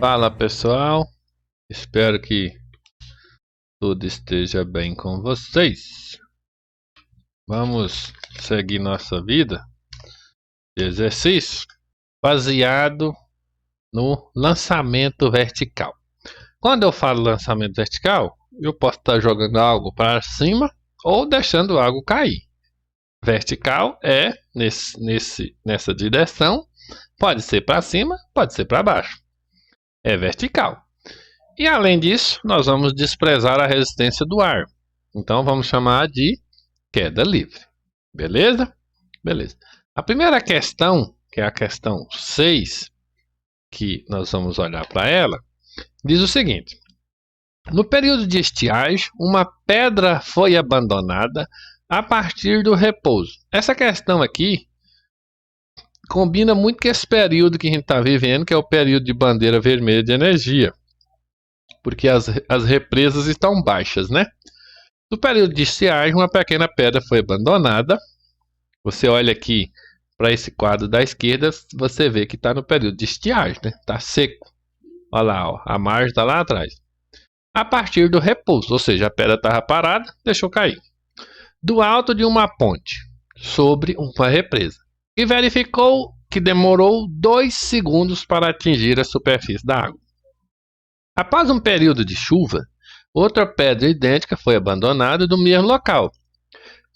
Fala pessoal, espero que tudo esteja bem com vocês. Vamos seguir nossa vida de exercício baseado no lançamento vertical. Quando eu falo lançamento vertical, eu posso estar jogando algo para cima ou deixando algo cair. Vertical é nessa direção, pode ser para cima, pode ser para baixo. É vertical. E além disso, nós vamos desprezar a resistência do ar. Então vamos chamar de queda livre. Beleza? Beleza. A primeira questão, que é a questão 6, que nós vamos olhar para ela, diz o seguinte: no período de estiagem, uma pedra foi abandonada a partir do repouso. Essa questão aqui combina muito com esse período que a gente está vivendo, que é o período de bandeira vermelha de energia. Porque as represas estão baixas, né? No período de estiagem, uma pequena pedra foi abandonada. Você olha aqui para esse quadro da esquerda, você vê que está no período de estiagem, né? Está seco. Olha lá, ó, a margem está lá atrás. A partir do repouso, ou seja, a pedra estava parada, deixou cair. Do alto de uma ponte, sobre uma represa. E verificou que demorou 2 segundos para atingir a superfície da água. Após um período de chuva, outra pedra idêntica foi abandonada do mesmo local.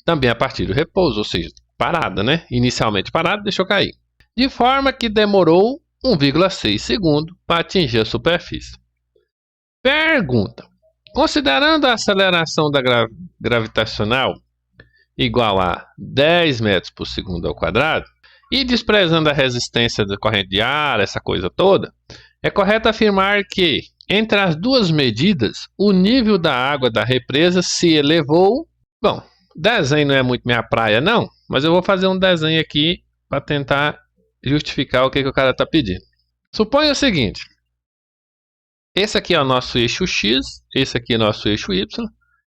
Também a partir do repouso, ou seja, parada, né? Inicialmente parada, deixou cair. De forma que demorou 1,6 segundos para atingir a superfície. Pergunta: considerando a aceleração da gravitacional igual a 10 metros por segundo ao quadrado, e desprezando a resistência da corrente de ar, essa coisa toda, é correto afirmar que, entre as duas medidas, o nível da água da represa se elevou. Bom, desenho não é muito minha praia não, mas eu vou fazer um desenho aqui para tentar justificar o que o cara está pedindo. Suponha o seguinte: esse aqui é o nosso eixo X, esse aqui é o nosso eixo Y.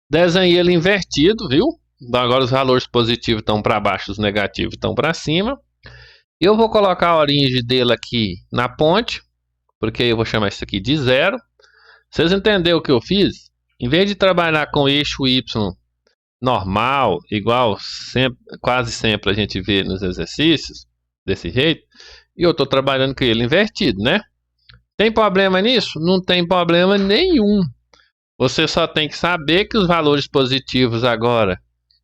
Desenhei ele invertido, viu? Então agora os valores positivos estão para baixo, os negativos estão para cima. Eu vou colocar a origem dele aqui na ponte, porque eu vou chamar isso aqui de 0. Vocês entenderam o que eu fiz? Em vez de trabalhar com o eixo Y normal, igual quase sempre a gente vê nos exercícios, desse jeito, e eu estou trabalhando com ele invertido, né? Tem problema nisso? Não tem problema nenhum. Você só tem que saber que os valores positivos agora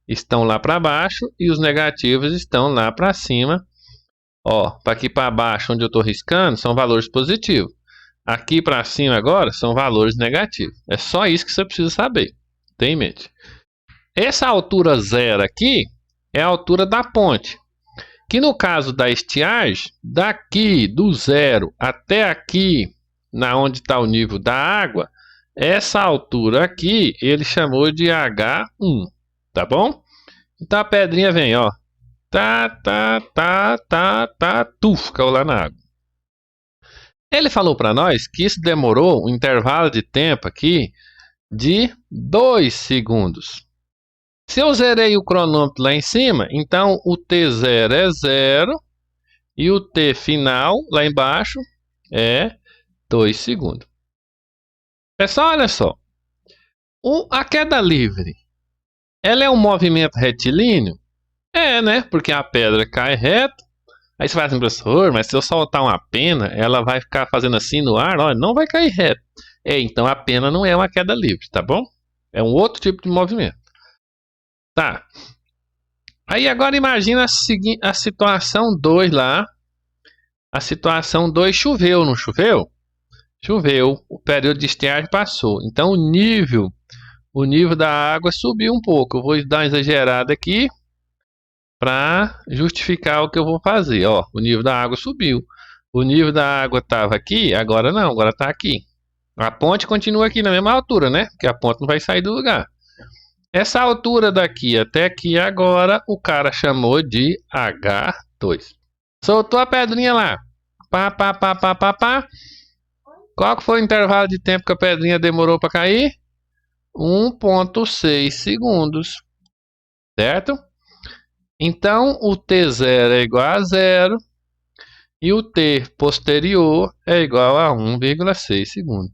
estão lá para baixo e os negativos estão lá para cima. Ó, para aqui para baixo, onde eu estou riscando, são valores positivos. Aqui para cima agora são valores negativos. É só isso que você precisa saber. Tem em mente. Essa altura 0 aqui é a altura da ponte. Que no caso da estiagem, daqui do 0 até aqui, na onde está o nível da água, essa altura aqui ele chamou de H1. Tá bom? Então a pedrinha vem, ó. Tuf, caiu lá na água. Ele falou para nós que isso demorou um intervalo de tempo aqui de 2 segundos. Se eu zerei o cronômetro lá em cima, então o T0 é 0 e o T final lá embaixo é 2 segundos. Pessoal, olha só. A queda livre, ela é um movimento retilíneo? É, né? Porque a pedra cai reto. Aí você fala assim, professor, mas se eu soltar uma pena, ela vai ficar fazendo assim no ar? Olha, não vai cair reto. É, então a pena não é uma queda livre, tá bom? É um outro tipo de movimento. Tá. Aí agora imagina a situação 2 lá. A situação 2 choveu, não choveu? Choveu. O período de estiagem passou. Então o nível da água subiu um pouco. Eu vou dar uma exagerada aqui para justificar o que eu vou fazer. Ó, o nível da água subiu. O nível da água estava aqui, agora não, agora está aqui. A ponte continua aqui na mesma altura, né? Porque a ponte não vai sair do lugar. Essa altura daqui até aqui agora, o cara chamou de H2. Soltou a pedrinha lá. Pá. Qual que foi o intervalo de tempo que a pedrinha demorou para cair? 1,6 segundos. Certo? Então, o T0 é igual a 0 E o t posterior é igual a 1,6 segundos.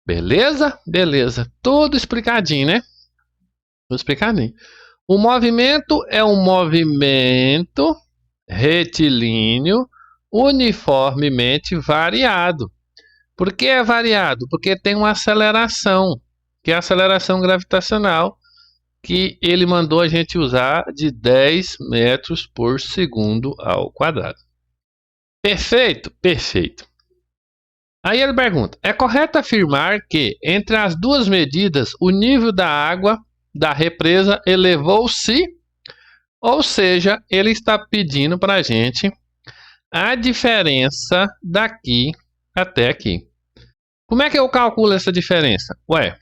Beleza? Beleza. Tudo explicadinho, né? Tudo explicadinho. O movimento é um movimento retilíneo uniformemente variado. Por que é variado? Porque tem uma aceleração, que é a aceleração gravitacional, que ele mandou a gente usar de 10 metros por segundo ao quadrado. Perfeito? Perfeito. Aí ele pergunta, é correto afirmar que entre as duas medidas o nível da água da represa elevou-se? Ou seja, ele está pedindo para a gente a diferença daqui até aqui. Como é que eu calculo essa diferença? Ué,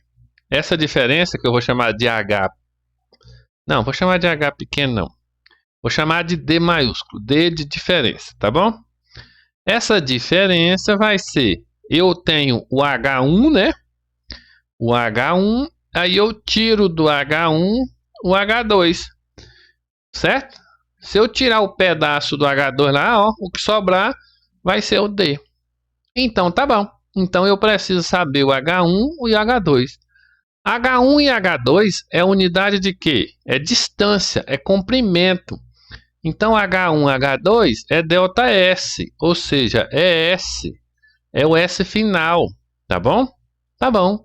essa diferença que eu vou chamar de H... Não, vou chamar de H pequeno não. Vou chamar de D maiúsculo, D de diferença, tá bom? Essa diferença vai ser, eu tenho o H1, né? O H1, aí eu tiro do H1 o H2, certo? Se eu tirar o pedaço do H2 lá, ó, o que sobrar vai ser o D. Então tá bom. Então eu preciso saber o H1 e o H2. H1 e H2 é unidade de quê? É distância, é comprimento. Então H1, H2 é ΔS, ou seja, é S. É o S final, tá bom? Tá bom.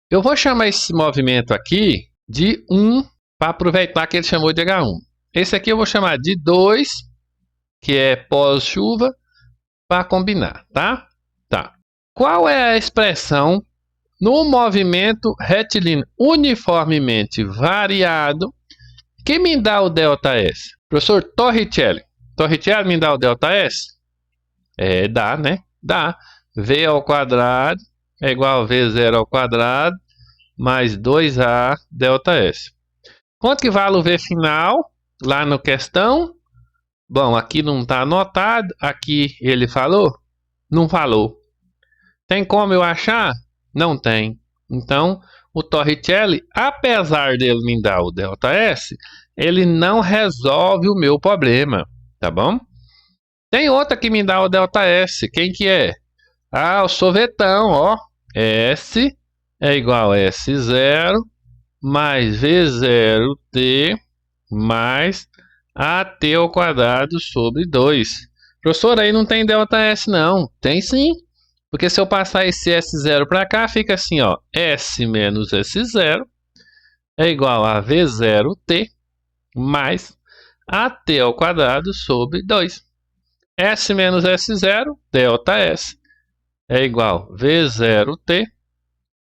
Eu vou chamar esse movimento aqui de 1, para aproveitar que ele chamou de H1. Esse aqui eu vou chamar de 2, que é pós-chuva, para combinar, tá? Tá. Qual é a expressão no movimento retilíneo uniformemente variado que me dá o ΔS? Professor Torricelli. Torricelli me dá o ΔS? É, dá, né? Dá. V ao quadrado é igual a V0 ao quadrado mais 2A ΔS. Quanto que vale o V final lá no questão? Bom, aqui não está anotado. Aqui ele falou? Não falou. Tem como eu achar? Não tem. Então, o Torricelli, apesar dele me dar o ΔS, ele não resolve o meu problema, tá bom? Tem outra que me dá o ΔS. Quem que é? Ah, o sorvetão, ó. S é igual a S0 mais V0T mais AT ao quadrado sobre 2. Professor, aí não tem ΔS não. Tem sim. Porque se eu passar esse S0 para cá, fica assim, ó. S menos S0 é igual a V0T mais AT ao quadrado sobre 2. S menos S0, ΔS, é igual a V0T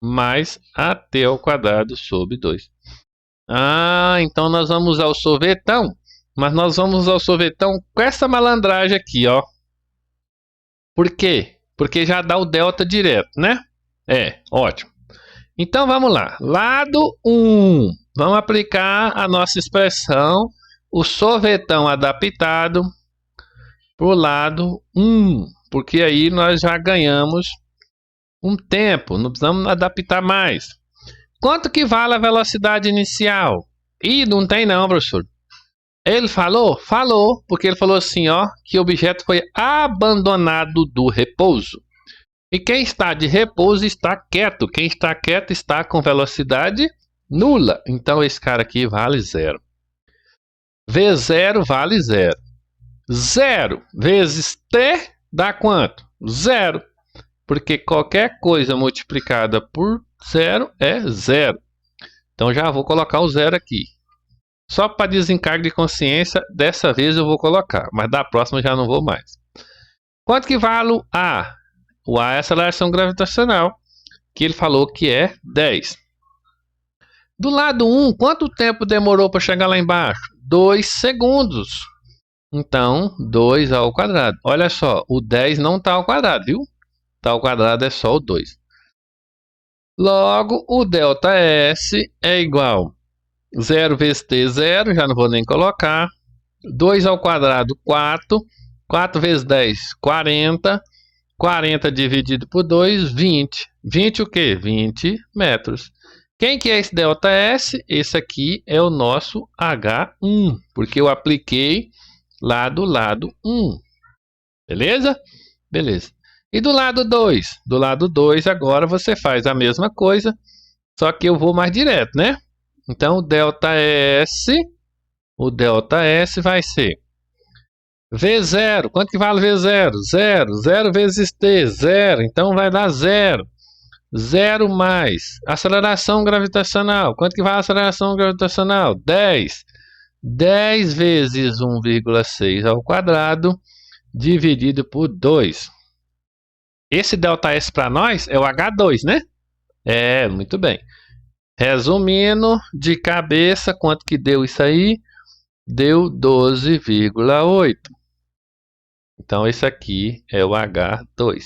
mais AT ao quadrado sobre 2. Ah, então nós vamos usar o sorvetão. Mas nós vamos usar o sorvetão com essa malandragem aqui, ó. Por quê? Porque já dá o delta direto, né? É, ótimo. Então vamos lá. Lado 1. Vamos aplicar a nossa expressão, o sorvetão adaptado, para o lado 1. Porque aí nós já ganhamos um tempo. Não precisamos adaptar mais. Quanto que vale a velocidade inicial? Ih, não tem não, professor. Ele falou? Falou, porque ele falou assim, ó, que o objeto foi abandonado do repouso. E quem está de repouso está quieto. Quem está quieto está com velocidade nula. Então esse cara aqui vale 0. V0 vale 0. 0 vezes T dá quanto? 0. Porque qualquer coisa multiplicada por 0 é 0. Então já vou colocar o 0 aqui. Só para desencargo de consciência, dessa vez eu vou colocar, mas da próxima já não vou mais. Quanto que vale o A? O A é a aceleração gravitacional, que ele falou que é 10. Do lado 1, quanto tempo demorou para chegar lá embaixo? 2 segundos. Então, 2 ao quadrado. Olha só, o 10 não está ao quadrado, viu? Está ao quadrado é só o 2. Logo, o ΔS é igual a 0 vezes T, 0, já não vou nem colocar. 2 ao quadrado, 4. 4 vezes 10, 40. 40 dividido por 2, 20. 20 o quê? 20 metros. Quem que é esse ΔS? Esse aqui é o nosso H1, porque eu apliquei lá do lado 1. Beleza? Beleza. E do lado 2? Do lado 2 agora você faz a mesma coisa, só que eu vou mais direto, né? Então o ΔS vai ser V0. Quanto que vale V0? 0. 0 vezes T, 0. Então vai dar 0. 0 mais aceleração gravitacional. Quanto que vale a aceleração gravitacional? 10. 10 vezes 1,6 ao quadrado dividido por 2. Esse ΔS para nós é o H2, né? É, muito bem. Resumindo, de cabeça, quanto que deu isso aí? Deu 12,8. Então, esse aqui é o H2.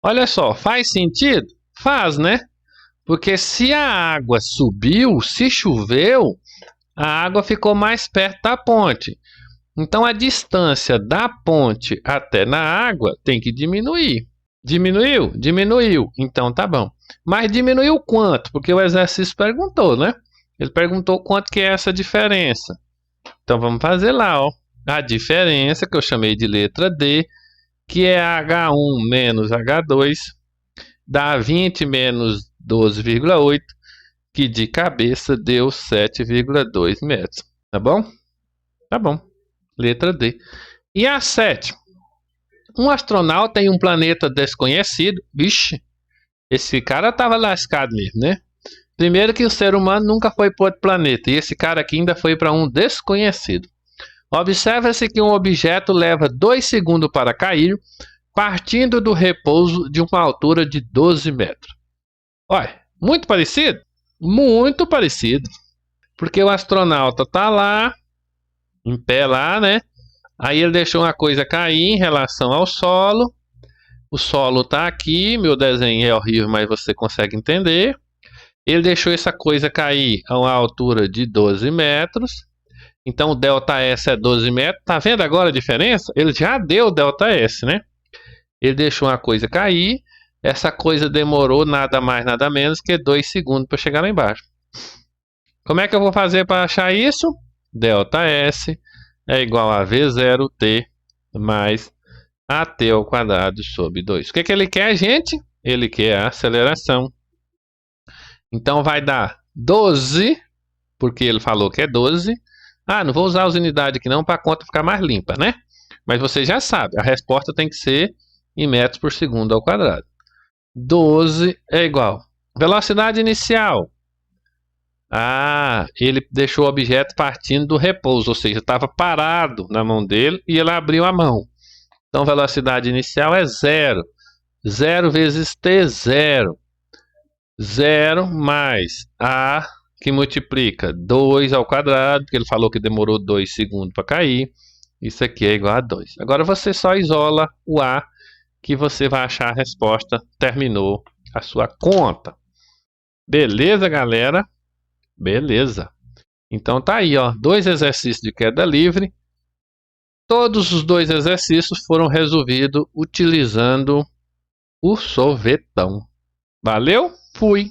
Olha só, faz sentido? Faz, né? Porque se a água subiu, se choveu, a água ficou mais perto da ponte. Então, a distância da ponte até na água tem que diminuir. Diminuiu? Diminuiu. Então, tá bom. Mas diminuiu quanto? Porque o exercício perguntou, né? Ele perguntou quanto que é essa diferença. Então, vamos fazer lá, ó. A diferença, que eu chamei de letra D, que é H1 menos H2, dá 20 menos 12,8, que de cabeça deu 7,2 metros. Tá bom? Tá bom. Letra D. E a 7? Um astronauta em um planeta desconhecido. Vixe, esse cara tava lascado mesmo, né? Primeiro que o ser humano nunca foi para outro planeta, e esse cara aqui ainda foi para um desconhecido. Observa-se que um objeto leva 2 segundos para cair, partindo do repouso de uma altura de 12 metros. Olha, muito parecido? Muito parecido. Porque o astronauta tá lá, em pé lá, né? Aí ele deixou uma coisa cair em relação ao solo. O solo tá aqui, meu desenho é horrível, mas você consegue entender. Ele deixou essa coisa cair a uma altura de 12 metros. Então o ΔS é 12 metros. Tá vendo agora a diferença? Ele já deu o ΔS, né? Ele deixou uma coisa cair. Essa coisa demorou nada mais, nada menos que 2 segundos para chegar lá embaixo. Como é que eu vou fazer para achar isso? ΔS é igual a V0T mais AT ao quadrado sobre 2. O que ele quer, gente? Ele quer a aceleração. Então vai dar 12, porque ele falou que é 12. Ah, não vou usar as unidades aqui não para a conta ficar mais limpa, né? Mas você já sabe, a resposta tem que ser em metros por segundo ao quadrado. 12 é igual. Velocidade inicial. Ah, ele deixou o objeto partindo do repouso, ou seja, estava parado na mão dele e ele abriu a mão. Então, velocidade inicial é 0. 0 vezes T, 0. 0 mais A, que multiplica 2 ao quadrado, porque ele falou que demorou 2 segundos para cair. Isso aqui é igual a 2. Agora você só isola o A, que você vai achar a resposta. Terminou a sua conta. Beleza, galera? Beleza. Então tá aí, ó, 2 exercícios de queda livre. Todos os 2 exercícios foram resolvidos utilizando o sorvetão. Valeu? Fui!